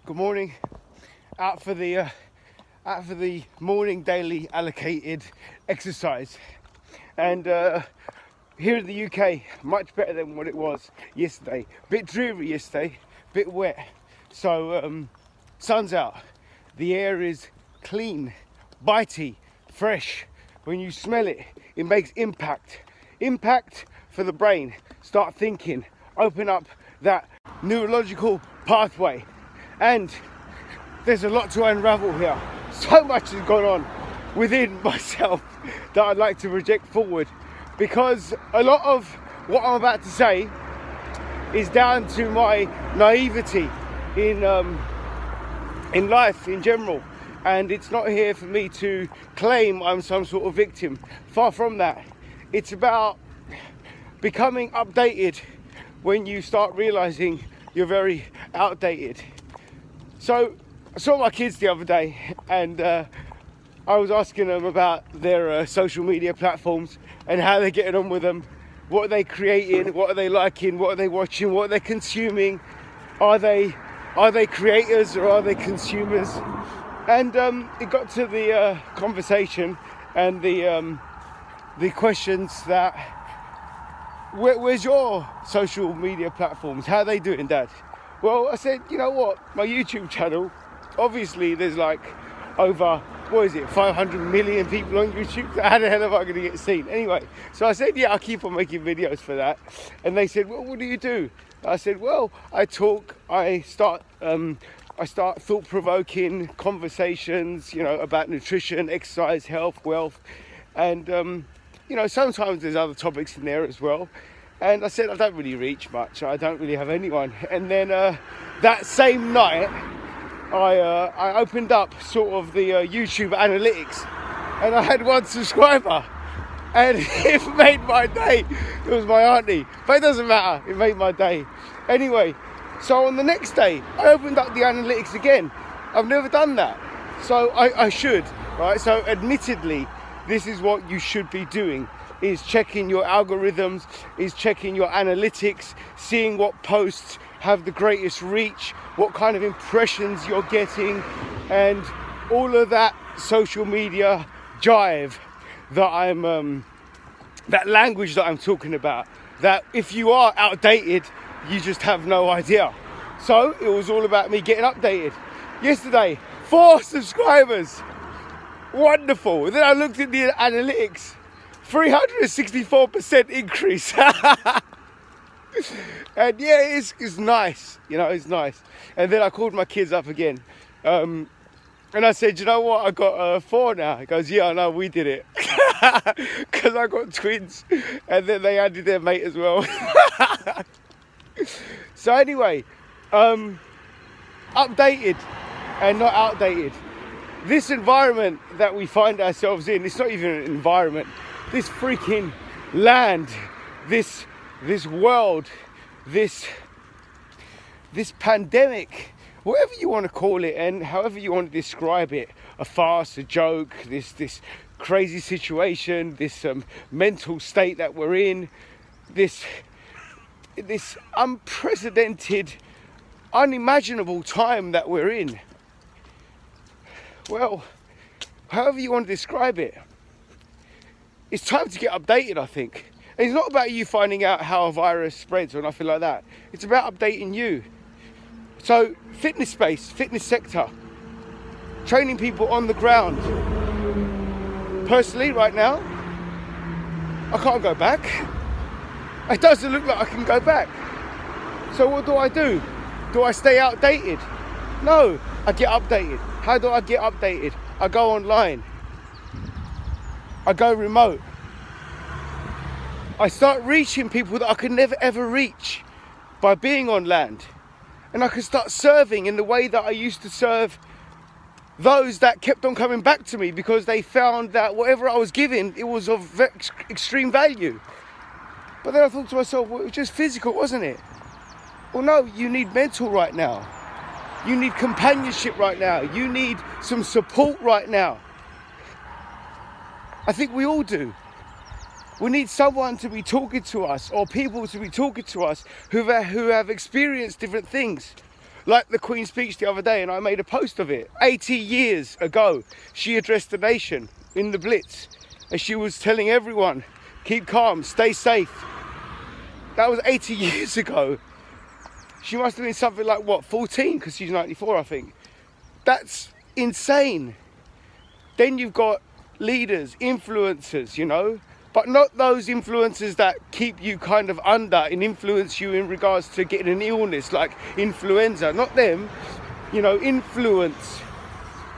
Good morning. Out for the morning daily allocated exercise, and here in the UK, much better than what it was yesterday. Bit dreary yesterday, bit wet. So sun's out. The air is clean, bitey, fresh. When you smell it, it makes impact. Impact for the brain. Start thinking. Open up that neurological pathway. And there's a lot to unravel here. So much has gone on within myself that I'd like to project forward, because a lot of what I'm about to say is down to my naivety in life in general, and it's not here for me to claim I'm some sort of victim. Far from that. It's about becoming updated when you start realizing you're very outdated. So I saw my kids the other day, and I was asking them about their social media platforms and how they're getting on with them. What are they creating? What are they liking? What are they watching? What are they consuming? Are they creators or are they consumers? And it got to the conversation and the questions that, where's your social media platforms? How are they doing, Dad? Well, I said, you know what? My YouTube channel, obviously there's like over, 500 million people on YouTube. How the hell am I going to get seen? Anyway, so I said, yeah, I'll keep on making videos for that. And they said, well, what do you do? I said, well, I talk, I start thought-provoking conversations, about nutrition, exercise, health, wealth. And, sometimes there's other topics in there as well. And I said, I don't really reach much. I don't really have anyone. And then that same night, I opened up sort of the YouTube analytics, and I had 1 subscriber, and it made my day. It was my auntie, but it doesn't matter. It made my day. Anyway, so on the next day, I opened up the analytics again. I've never done that, so I should, right? So admittedly, this is what you should be doing, is checking your algorithms, is checking your analytics, seeing what posts have the greatest reach, what kind of impressions you're getting, and all of that social media jive that that language that I'm talking about, that if you are outdated, you just have no idea. So it was all about me getting updated. Yesterday, 4 subscribers. Wonderful. And then I looked at the analytics. 364% increase. And yeah, it's nice, it's nice. And then I called my kids up again, and I said, you know what, I got 4 now. He goes, yeah, I know, we did it. Because I got twins, and then they added their mate as well. So anyway, updated and not outdated. This environment that we find ourselves in, it's not even an environment. This freaking land, this world, this pandemic, whatever you want to call it, and however you want to describe it, a farce, a joke, this crazy situation, this mental state that we're in, this unprecedented, unimaginable time that we're in. Well, however you want to describe it, it's time to get updated, I think. And it's not about you finding out how a virus spreads or nothing like that. It's about updating you. So, fitness space, fitness sector, training people on the ground. Personally, right now, I can't go back. It doesn't look like I can go back. So what do? Do I stay outdated? No, I get updated. How do I get updated? I go online. I go remote. I start reaching people that I could never ever reach by being on land. And I can start serving in the way that I used to serve those that kept on coming back to me, because they found that whatever I was giving, it was of extreme value. But then I thought to myself, well, it was just physical, wasn't it? Well, no, you need mental right now. You need companionship right now. You need some support right now. I think we all do. We need someone to be talking to us, or people to be talking to us who have experienced different things. Like the Queen's speech the other day, and I made a post of it. 80 years ago, she addressed the nation in the Blitz, and she was telling everyone, keep calm, stay safe. That was 80 years ago. She must have been something like, what, 14? Because she's 94, I think. That's insane. Then you've got leaders, influencers, you know, but not those influencers that keep you kind of under and influence you in regards to getting an illness like influenza. Not them, you know, influence.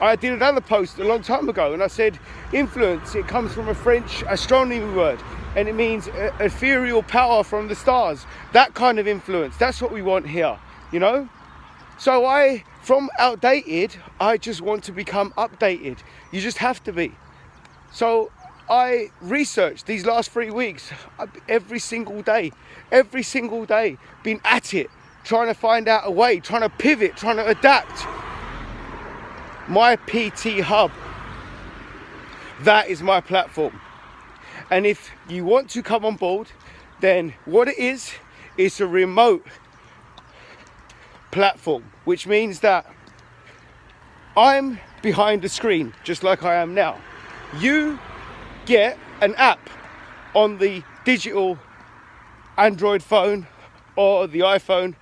I did another post a long time ago and I said influence, it comes from a French astronomy word and it means ethereal power from the stars. That kind of influence, that's what we want here, you know? So from outdated, I just want to become updated. You just have to be. So I researched these last 3 weeks, every single day, been at it, trying to find out a way, trying to pivot, trying to adapt. My PT Hub, that is my platform. And if you want to come on board, then what it is, it's a remote platform, which means that I'm behind the screen, just like I am now. You get an app on the digital Android phone or the iPhone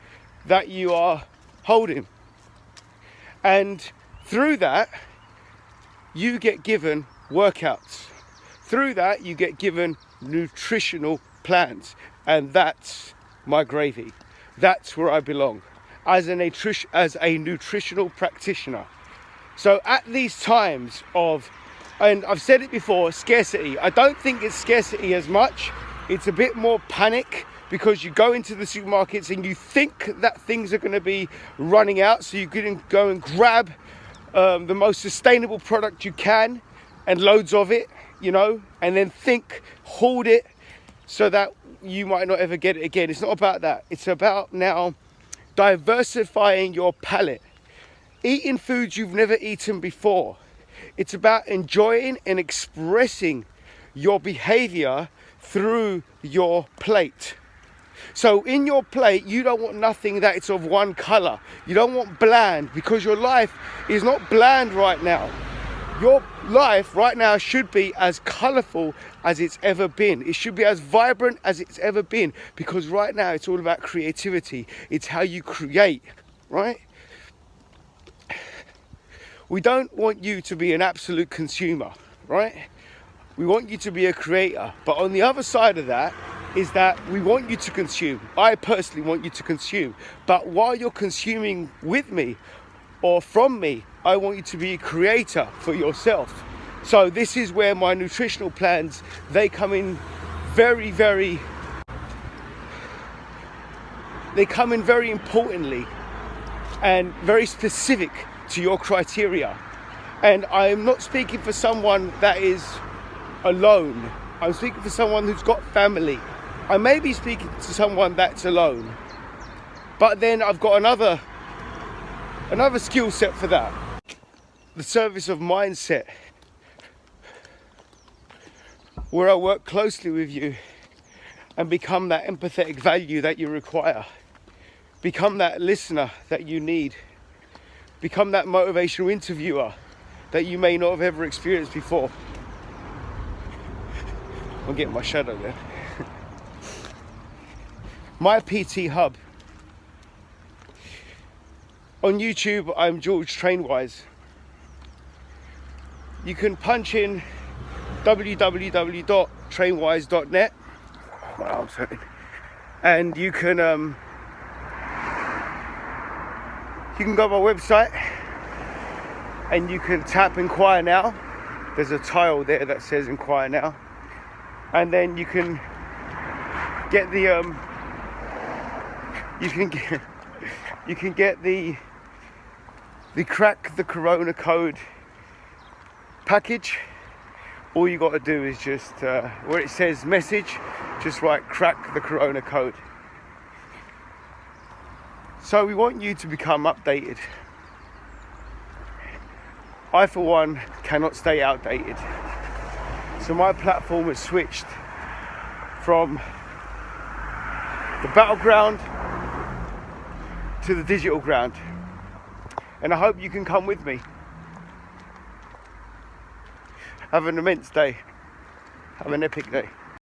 that you are holding. And through that, you get given workouts. Through that, you get given nutritional plans. And that's my gravy. That's where I belong as a nutritional practitioner. So at these times of, and I've said it before, scarcity. I don't think it's scarcity as much. It's a bit more panic because you go into the supermarkets and you think that things are going to be running out. So you can go and grab the most sustainable product you can and loads of it, you know, and then hold it so that you might not ever get it again. It's not about that. It's about now diversifying your palate, eating foods you've never eaten before. It's about enjoying and expressing your behavior through your plate. So in your plate, you don't want nothing that it's of one color. You don't want bland, because your life is not bland right now. Your life right now should be as colorful as it's ever been. It should be as vibrant as it's ever been, because right now it's all about creativity. It's how you create, right? We don't want you to be an absolute consumer, right? We want you to be a creator. But on the other side of that is that we want you to consume. I personally want you to consume. But while you're consuming with me or from me, I want you to be a creator for yourself. So this is where my nutritional plans, they come in very importantly and very specific to your criteria. And I'm not speaking for someone that is alone. I'm speaking for someone who's got family. I may be speaking to someone that's alone, but then I've got another skill set for that. The service of mindset, where I work closely with you and become that empathetic value that you require. Become that listener that you need. Become that motivational interviewer that you may not have ever experienced before. I'm getting my shadow there. My PT Hub. On YouTube, I'm George Trainwise. You can punch in www.trainwise.net. My arm's hurting. And you can go to my website and you can tap inquire now. There's a tile there that says inquire now. And then you can get the you can get the Crack the Corona Code package. All you got to do is just where it says message, just write Crack the Corona Code. So we want you to become updated. I, for one, cannot stay outdated. So my platform has switched from the battleground to the digital ground. and I hope you can come with me. Have an immense day. Have an epic day.